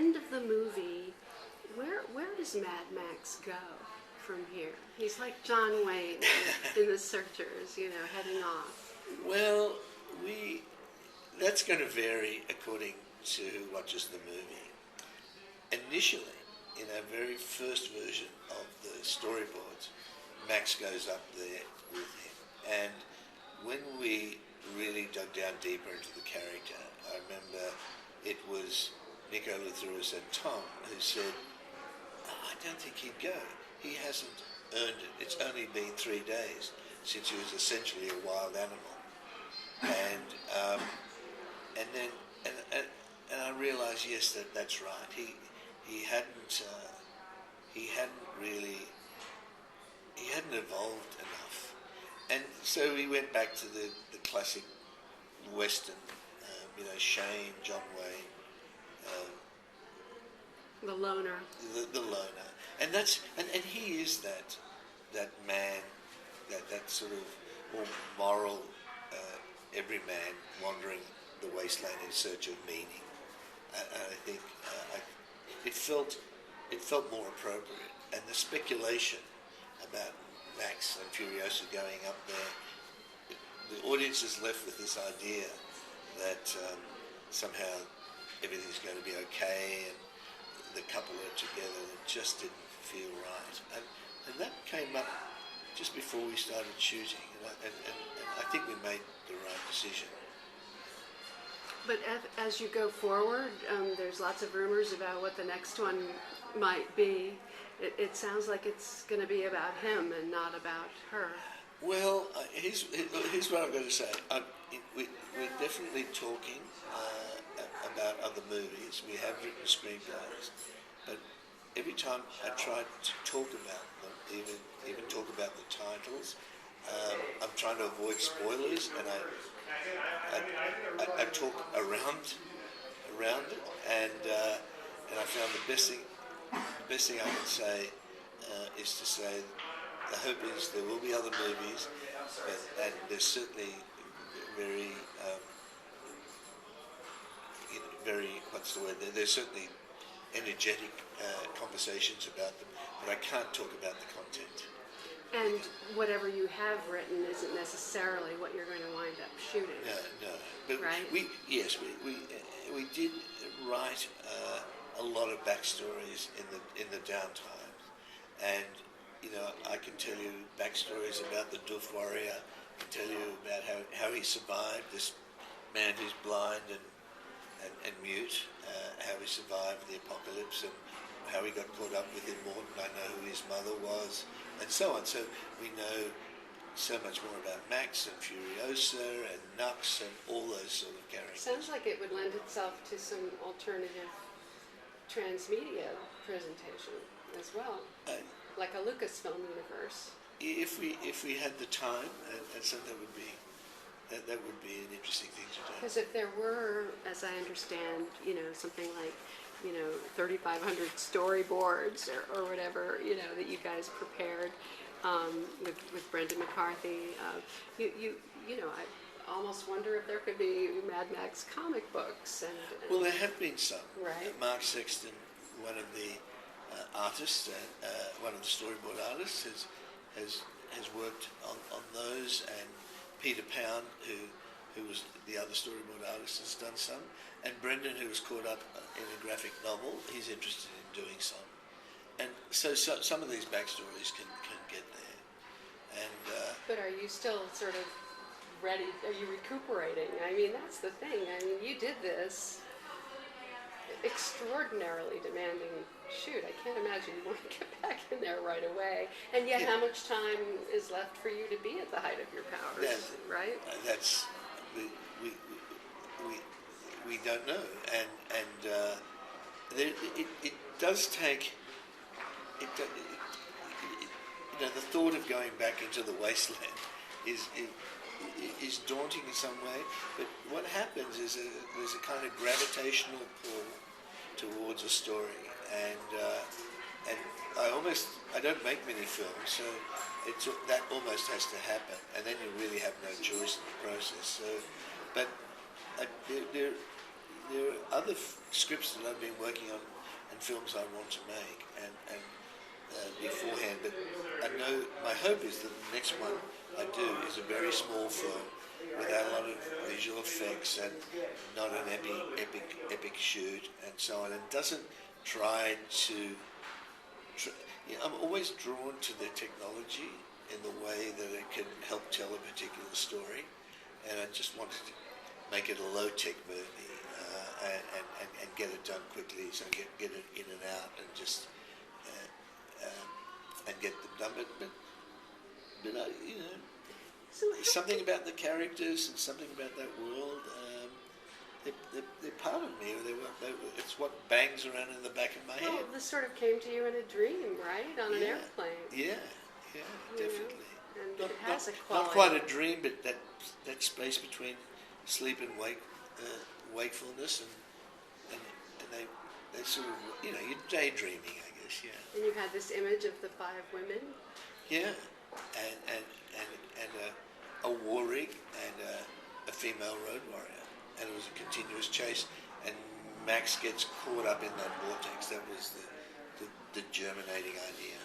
end of the movie, where does Mad Max go from here? He's like John Wayne in The Searchers, heading off. Well, that's going to vary according to who watches the movie. Initially, in our very first version of the storyboards, Max goes up there with him. And when we really dug down deeper into the character, I remember it was Nico Luthouris and Tom who said, I don't think he'd go. He hasn't earned it. It's only been 3 days since he was essentially a wild animal. And I realised, yes, that's right. He hadn't evolved enough. And so we went back to the classic Western, Shane, John Wayne, the loner. The loner, and and he is that man, that sort of more moral everyman wandering the wasteland in search of meaning. I think it felt more appropriate, and the speculation about Max and Furiosa going up there, the audience is left with this idea that somehow everything's going to be okay and the couple are together. It just didn't feel right, and that came up just before we started shooting, and I think we made the right decision. But as you go forward, there's lots of rumors about what the next one might be. It sounds like it's going to be about him and not about her. Well, here's what I'm going to say. We're definitely talking about other movies. We have written screenplays, but every time I try to talk about them, even talk about the titles, I'm trying to avoid spoilers, and I talk around it, and I found the best thing I can say is to say the hope is there will be other movies, and there's certainly very what's the word? There's certainly energetic conversations about them, but I can't talk about the content. And whatever you have written isn't necessarily what you're going to wind up shooting. No. But right? We did write a lot of backstories in the downtime, and I can tell you backstories about the Doof Warrior. I can tell you about how he survived, this man who's blind and mute, how he survived the apocalypse, and how he got caught up with Immortan. I know who his mother was, and so on. So we know so much more about Max and Furiosa and Nux and all those sort of characters. Sounds like it would lend itself to some alternative transmedia presentation as well, like a Lucasfilm universe. If we had the time, and so that would be an interesting thing to do. Because if there were, as I understand, something like 3,500 storyboards or whatever, that you guys prepared with Brendan McCarthy, I almost wonder if there could be Mad Max comic books. And well, there have been some. Right. Mark Sexton, one of the artists, one of the storyboard artists, has worked on those, and Peter Pound, who was the other storyboard artist, has done some, and Brendan, who was caught up in a graphic novel, he's interested in doing some, and so some of these backstories can get there. And but are you still sort of ready? Are you recuperating? I mean, that's the thing. I mean, you did this extraordinarily demanding shoot. I can't imagine you want to get back in there right away. And yet, how much time is left for you to be at the height of your powers? Right? That's we don't know, and it does take. The thought of going back into the wasteland is daunting in some way. But what happens is there's a kind of gravitational pull towards a story, and I don't make many films, so that almost has to happen, and then you really have no choice in the process. So, but there are other scripts that I've been working on and films I want to make and beforehand. But I know my hope is that the next one I do is a very small film without a lot of visual effects and not an epic shoot and so on, and doesn't try to. I'm always drawn to the technology in the way that it can help tell a particular story, and I just wanted to make it a low-tech movie and get it done quickly, so get it in and out and just and get them done. But you know, So something about the characters and something about that world. They're part of me. It's what bangs around in the back of my well, head. this sort of came to you in a dream, right? On an airplane. Yeah, You definitely. know? And it has a quality. Not quite a dream, but that space between sleep and wakefulness, and they sort of, you know, you're daydreaming, I guess. Yeah. And you had this image of the 5 women. Yeah, and a war rig and a female road warrior, and it was a continuous chase. And Max gets caught up in that vortex. That was the germinating idea.